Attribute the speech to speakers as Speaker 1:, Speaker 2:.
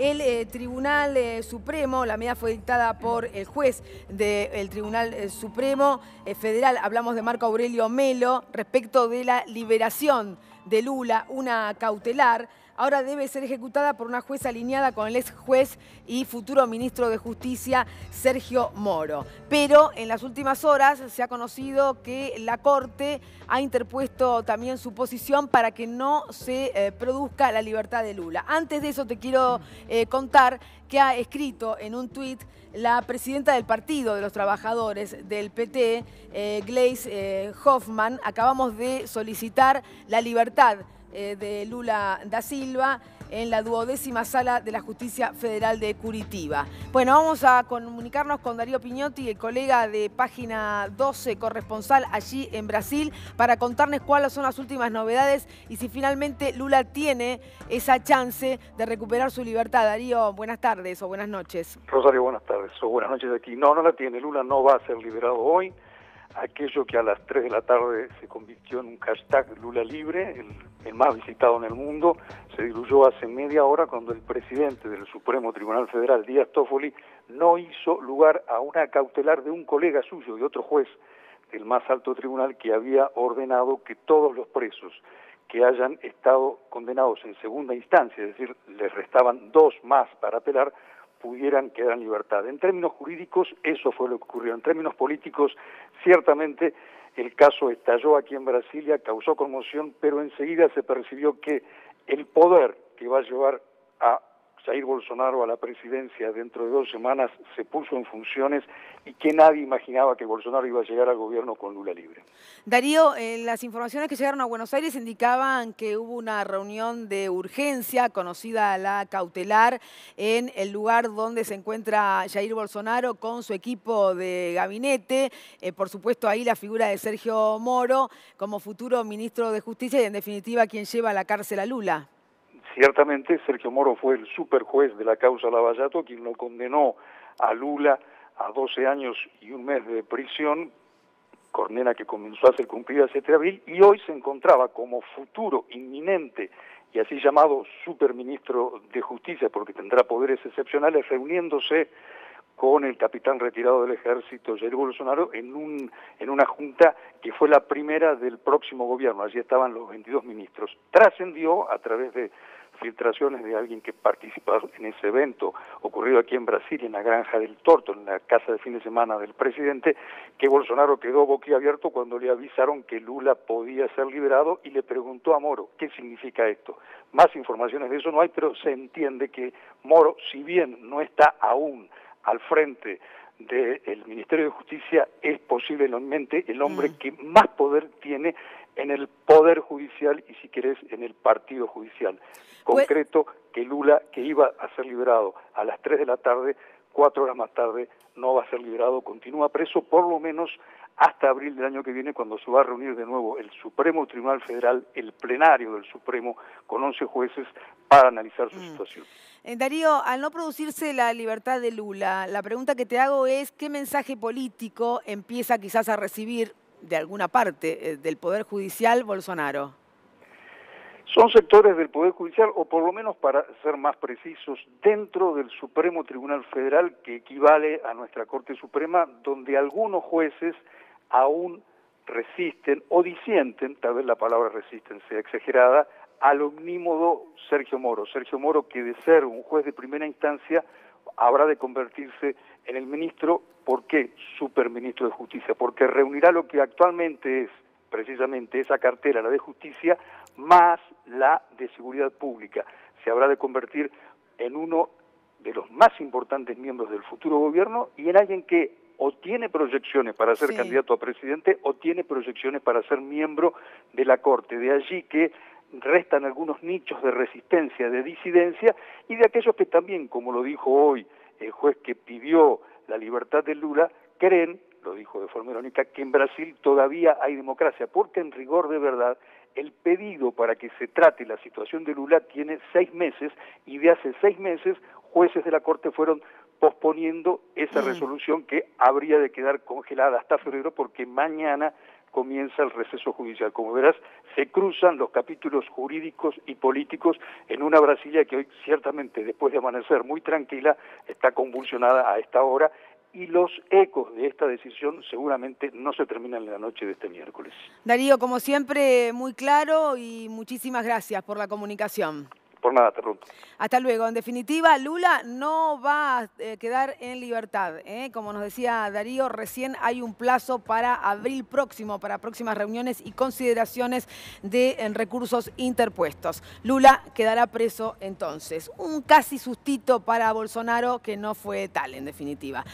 Speaker 1: El Tribunal Supremo, la medida fue dictada por el juez del Tribunal Supremo Federal, hablamos de Marco Aurelio Melo, respecto de la liberación de Lula, una cautelar. Ahora debe ser ejecutada por una jueza alineada con el ex juez y futuro ministro de Justicia, Sergio Moro. Pero en las últimas horas se ha conocido que la Corte ha interpuesto también su posición para que no se produzca la libertad de Lula. Antes de eso te quiero contar que ha escrito en un tuit la presidenta del Partido de los Trabajadores del PT, Gleisi Hoffmann. Acabamos de solicitar la libertad de Lula da Silva en la 12ª Sala de la Justicia Federal de Curitiba. Bueno, vamos a comunicarnos con Darío Piñotti, el colega de Página 12, corresponsal allí en Brasil, para contarnos cuáles son las últimas novedades y si finalmente Lula tiene esa chance de recuperar su libertad. Darío, buenas tardes o buenas noches.
Speaker 2: Rosario, buenas tardes o buenas noches aquí. No la tiene. Lula no va a ser liberado hoy. Aquello que a las 3 de la tarde se convirtió en un hashtag Lula Libre, el más visitado en el mundo, se diluyó hace media hora cuando el presidente del Supremo Tribunal Federal, Díaz Toffoli, no hizo lugar a una cautelar de un colega suyo y otro juez del más alto tribunal que había ordenado que todos los presos que hayan estado condenados en segunda instancia, es decir, les restaban 2 más para apelar, pudieran quedar en libertad. En términos jurídicos, eso fue lo que ocurrió. En términos políticos, ciertamente el caso estalló aquí en Brasilia, causó conmoción, pero enseguida se percibió que el poder que va a llevar a Jair Bolsonaro a la presidencia dentro de 2 semanas se puso en funciones y que nadie imaginaba que Bolsonaro iba a llegar al gobierno con Lula libre.
Speaker 1: Darío, las informaciones que llegaron a Buenos Aires indicaban que hubo una reunión de urgencia, conocida la cautelar, en el lugar donde se encuentra Jair Bolsonaro con su equipo de gabinete. Por supuesto, ahí la figura de Sergio Moro como futuro ministro de Justicia y, en definitiva, quien lleva a la cárcel a Lula.
Speaker 2: Ciertamente, Sergio Moro fue el superjuez de la causa Lavallato, quien lo condenó a Lula a 12 años y 1 mes de prisión, condena que comenzó a ser cumplida el 7 de abril, y hoy se encontraba como futuro inminente y así llamado superministro de Justicia, porque tendrá poderes excepcionales, reuniéndose con el capitán retirado del ejército, Jair Bolsonaro, en una junta que fue la primera del próximo gobierno. Allí estaban los 22 ministros. Trascendió a través de filtraciones de alguien que participó en ese evento ocurrido aquí en Brasil, en la Granja del Torto, en la casa de fin de semana del presidente, que Bolsonaro quedó boquiabierto cuando le avisaron que Lula podía ser liberado y le preguntó a Moro, ¿qué significa esto? Más informaciones de eso no hay, pero se entiende que Moro, si bien no está aún al frente del Ministerio de Justicia, es posiblemente el hombre que más poder tiene en el Poder Judicial y, si querés, en el Partido Judicial. Concreto, que Lula, que iba a ser liberado a las 3 de la tarde, 4 horas más tarde, no va a ser liberado, continúa preso por lo menos hasta abril del año que viene, cuando se va a reunir de nuevo el Supremo Tribunal Federal, el plenario del Supremo, con 11 jueces para analizar su situación.
Speaker 1: Darío, al no producirse la libertad de Lula, la pregunta que te hago es, ¿qué mensaje político empieza quizás a recibir de alguna parte del Poder Judicial Bolsonaro?
Speaker 2: Son sectores del Poder Judicial, o por lo menos, para ser más precisos, dentro del Supremo Tribunal Federal, que equivale a nuestra Corte Suprema, donde algunos jueces aún resisten o disienten, tal vez la palabra resisten sea exagerada, al omnímodo Sergio Moro. Sergio Moro, que de ser un juez de primera instancia habrá de convertirse en el ministro. ¿Por qué superministro de Justicia? Porque reunirá lo que actualmente es precisamente esa cartera, la de Justicia, más la de Seguridad Pública. Se habrá de convertir en uno de los más importantes miembros del futuro gobierno y en alguien que o tiene proyecciones para ser candidato a presidente o tiene proyecciones para ser miembro de la Corte. De allí que restan algunos nichos de resistencia, de disidencia, y de aquellos que también, como lo dijo hoy el juez que pidió la libertad de Lula, creen, lo dijo de forma irónica, que en Brasil todavía hay democracia, porque en rigor de verdad el pedido para que se trate la situación de Lula tiene 6 meses, y de hace 6 meses jueces de la Corte fueron posponiendo esa resolución que habría de quedar congelada hasta febrero, porque mañana comienza el receso judicial. Como verás, se cruzan los capítulos jurídicos y políticos en una Brasilia que hoy, ciertamente, después de amanecer muy tranquila, está convulsionada a esta hora, y los ecos de esta decisión seguramente no se terminan en la noche de este miércoles.
Speaker 1: Darío, como siempre, muy claro y muchísimas gracias por la comunicación.
Speaker 2: Por nada, te pregunto.
Speaker 1: Hasta luego. En definitiva, Lula no va a quedar en libertad. Como nos decía Darío, recién hay un plazo para abril próximo, para próximas reuniones y consideraciones de recursos interpuestos. Lula quedará preso entonces. Un casi sustito para Bolsonaro que no fue tal, en definitiva.